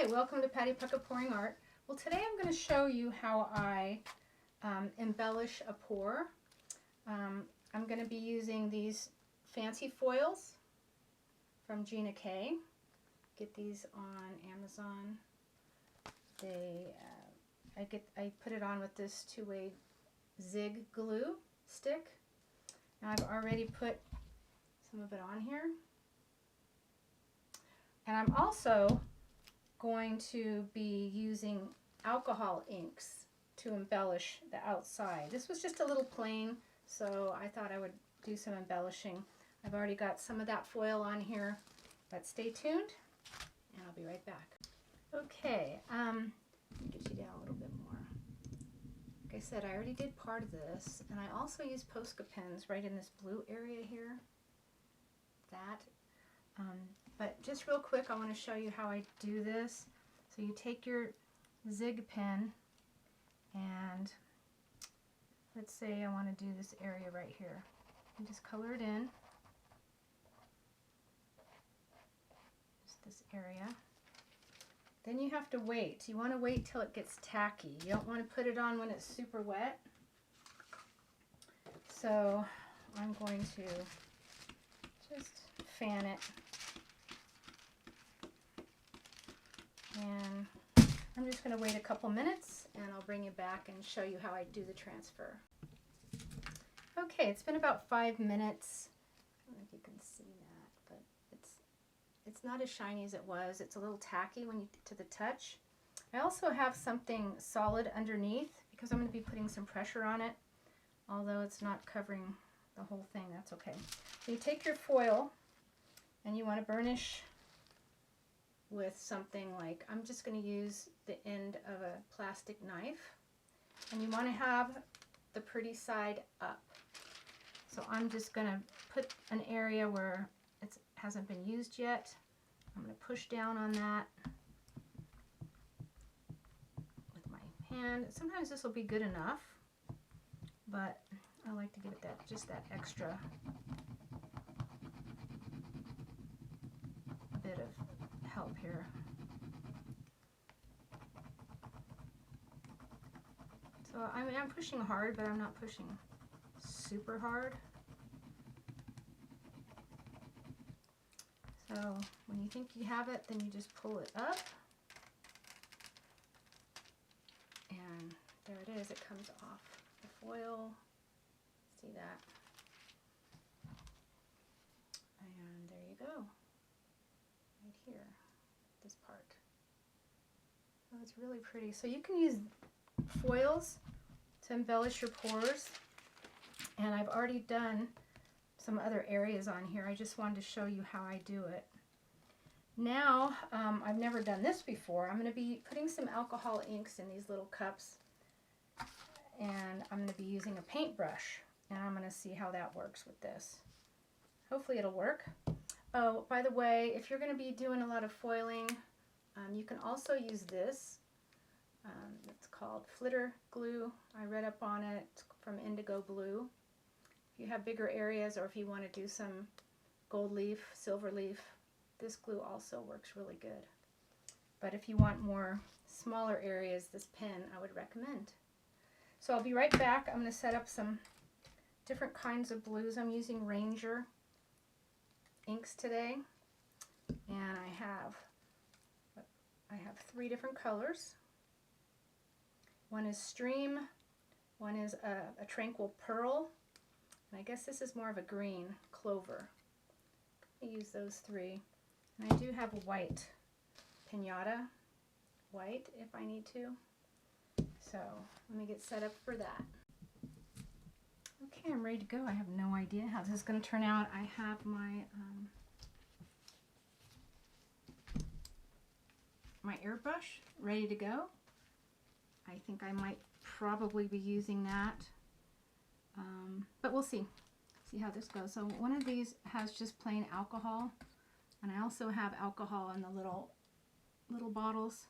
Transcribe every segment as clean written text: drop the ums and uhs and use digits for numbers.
Hi, welcome to Patty Puckett Pouring Art. Well, today I'm going to show you how I embellish a pour. I'm going to be using these fancy foils from Gina K. Get these on Amazon. I put it on with this two-way zig glue stick. Now I've already put some of it on here. And I'm also going to be using alcohol inks to embellish the outside. This was just a little plain, so I thought I would do some embellishing. I've already got some of that foil on here, but stay tuned and I'll be right back. Okay, let me get you down a little bit more. Like I said, I already did part of this, and I also use Posca pens right in this blue area here. But just real quick, I want to show you how I do this. So you take your zig pen, and let's say I want to do this area right here. You just color it in. Just this area. Then you have to wait. You want to wait till it gets tacky. You don't want to put it on when it's super wet. So I'm going to just fan it. And I'm just going to wait a couple minutes and I'll bring you back and show you how I do the transfer. Okay, it's been about 5 minutes. I don't know if you can see that, but it's not as shiny as it was. It's a little tacky when you to the touch. I also have something solid underneath because I'm going to be putting some pressure on it. Although it's not covering the whole thing, that's okay. So you take your foil and you want to burnish with something like, I'm just going to use the end of a plastic knife, and you want to have the pretty side up. So I'm just going to put an area where it hasn't been used yet. I'm going to push down on that with my hand. Sometimes this will be good enough, but I like to give it just that extra bit of help here. So I mean, I'm pushing hard, but I'm not pushing super hard. So when you think you have it, then you just pull it up, and there it is. It comes off the foil. See that? And there you go. Right here, this part. Oh, it's really pretty. So you can use foils to embellish your pours, and I've already done some other areas on here. I just wanted to show you how I do it. Now, I've never done this before. I'm going to be putting some alcohol inks in these little cups, and I'm going to be using a paintbrush, and I'm going to see how that works with this. Hopefully it'll work. Oh, by the way, if you're going to be doing a lot of foiling, you can also use this. It's called flitter glue. I read up on it. It's from Indigo Blue. If you have bigger areas, or if you want to do some gold leaf, silver leaf, this glue also works really good. But if you want more smaller areas, this pen I would recommend. So I'll be right back. I'm going to set up some different kinds of blues. I'm using Ranger inks today, and I have 3 different colors. One is Stream, one is a Tranquil Pearl, and I guess this is more of a green, Clover. I use those 3, and I do have a white, Pinata white if I need to. So let me get set up for that. Okay, I'm ready to go. I have no idea how this is going to turn out. I have my my airbrush ready to go. I think I might probably be using that, but we'll see how this goes. So one of these has just plain alcohol, and I also have alcohol in the little bottles.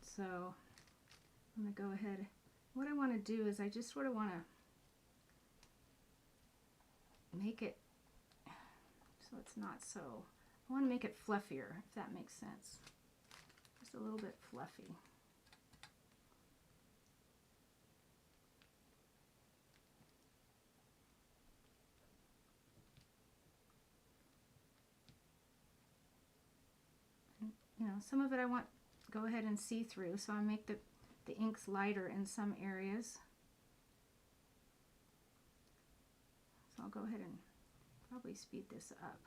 So I'm going to go ahead. What I want to do is I just sort of want to make it so it's not so, I want to make it fluffier, if that makes sense. Just a little bit fluffy. And, you know, some of it I want go ahead and see through, so I make the inks lighter in some areas. So I'll go ahead and probably speed this up.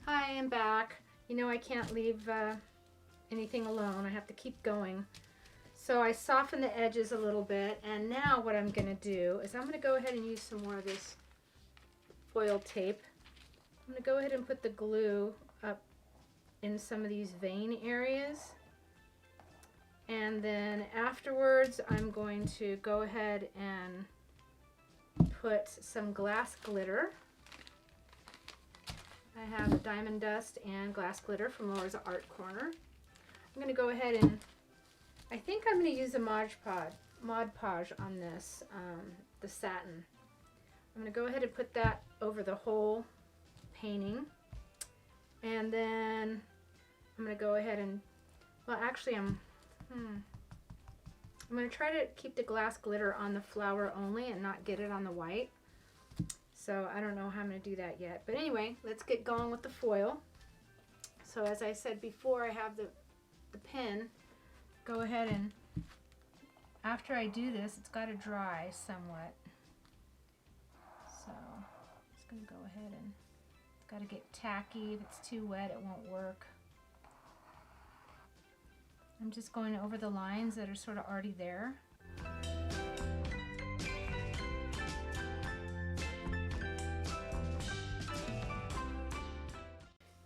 Hi, I'm back. You know I can't leave anything alone. I have to keep going. So I softened the edges a little bit, and now what I'm going to do is I'm going to go ahead and use some more of this foil tape. I'm going to go ahead and put the glue up in some of these vein areas. And then afterwards I'm going to go ahead and put some glass glitter. I have diamond dust and glass glitter from Laura's Art Corner. I'm going to go ahead and, I think I'm going to use a Mod Podge on this, the satin. I'm going to go ahead and put that over the whole painting. And then I'm going to go ahead and, well actually I'm going to try to keep the glass glitter on the flower only and not get it on the white. So I don't know how I'm going to do that yet. But anyway, let's get going with the foil. So as I said before, I have the pen. Go ahead and, after I do this, it's got to dry somewhat. So I'm just going to go ahead and, it's got to get tacky. If it's too wet, it won't work. I'm just going over the lines that are sort of already there.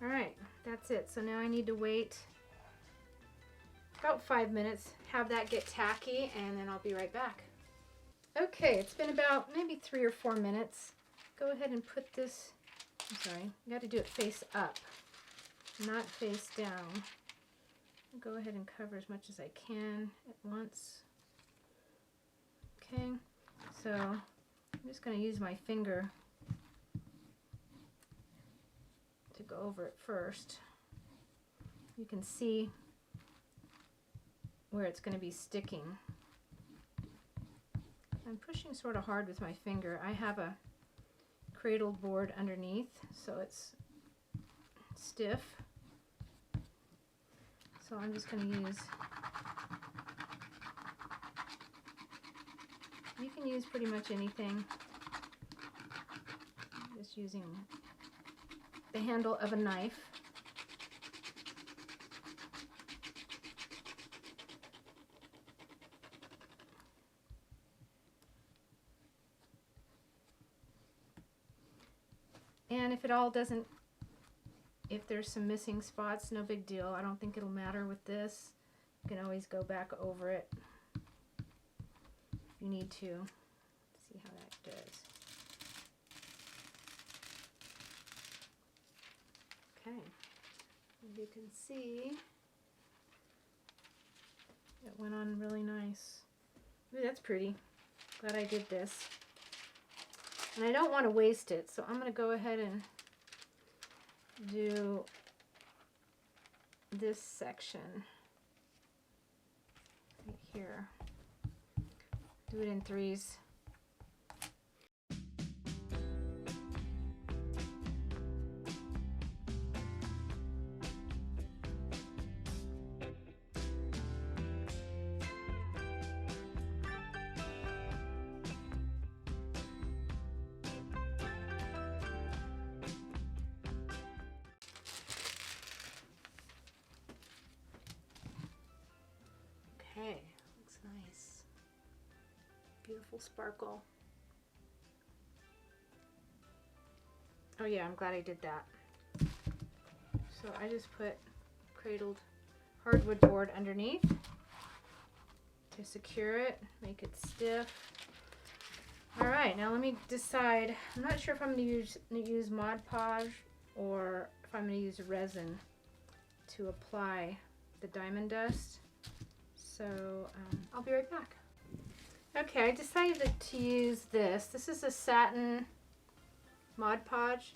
Alright, that's it. So now I need to wait about 5 minutes, have that get tacky, and then I'll be right back. Okay, it's been about maybe 3 or 4 minutes. Go ahead and put this, I'm sorry, you got to do it face up, not face down. Go ahead and cover as much as I can at once. Okay, so I'm just going to use my finger to go over it first. You can see where it's going to be sticking. I'm pushing sort of hard with my finger. I have a cradled board underneath, so it's stiff. So I'm just going to use, you can use pretty much anything. I'm just using the handle of a knife. And if it all doesn't, if there's some missing spots, no big deal. I don't think it'll matter with this. You can always go back over it if you need to. See how that does. Okay, as you can see, it went on really nice. Ooh, that's pretty. Glad I did this. And I don't want to waste it, so I'm going to go ahead and do this section right here. Do it in threes. beautiful sparkle. Oh yeah, I'm glad I did that. So I just put cradled hardwood board underneath to secure it, make it stiff. All right, now let me decide. I'm not sure if I'm going to use Mod Podge or if I'm going to use resin to apply the diamond dust. So I'll be right back. Okay, I decided to use this. This is a satin Mod Podge.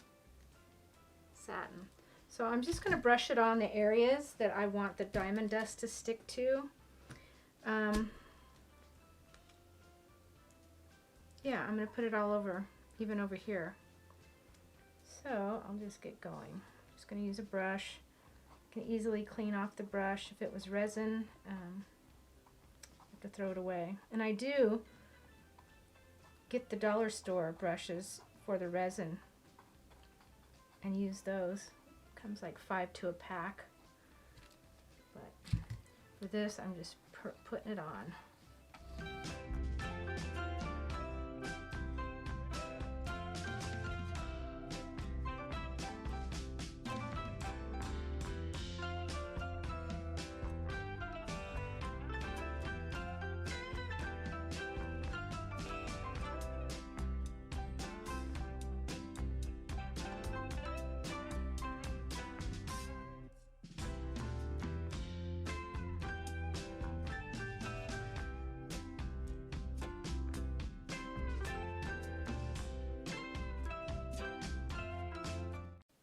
Satin. So I'm just going to brush it on the areas that I want the diamond dust to stick to. Yeah, I'm going to put it all over, even over here. So I'll just get going. Just going to use a brush. I can easily clean off the brush. If it was resin, I have to throw it away. And I do get the dollar store brushes for the resin and use those. Comes like 5 to a pack. But for this, I'm just putting it on.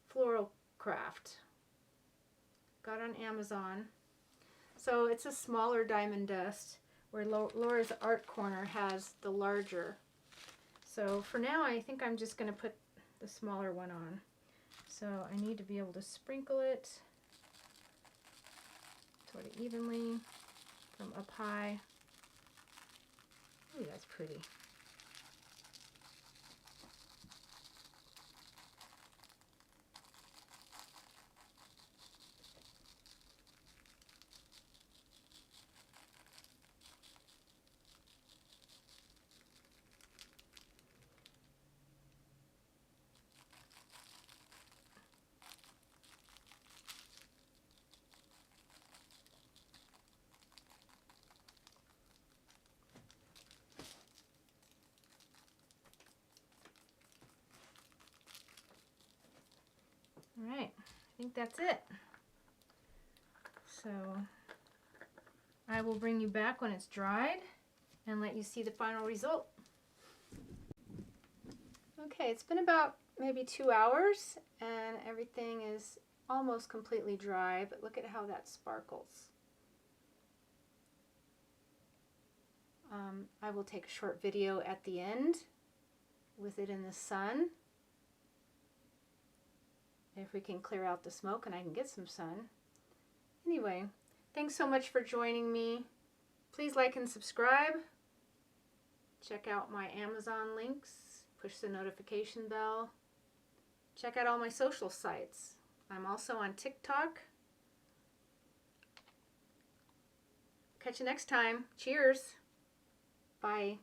Floral Craft. Got on Amazon. So it's a smaller diamond dust, where Laura's Art Corner has the larger. So for now, I think I'm just going to put the smaller one on. So I need to be able to sprinkle it sort of evenly from up high. Ooh, that's pretty. All right, I think that's it. So I will bring you back when it's dried and let you see the final result. Okay, it's been about maybe 2 hours and everything is almost completely dry, but look at how that sparkles. I will take a short video at the end with it in the sun. If we can clear out the smoke and I can get some sun. Anyway, thanks so much for joining me. Please like and subscribe. Check out my Amazon links. Push the notification bell. Check out all my social sites. I'm also on TikTok. Catch you next time. Cheers. Bye.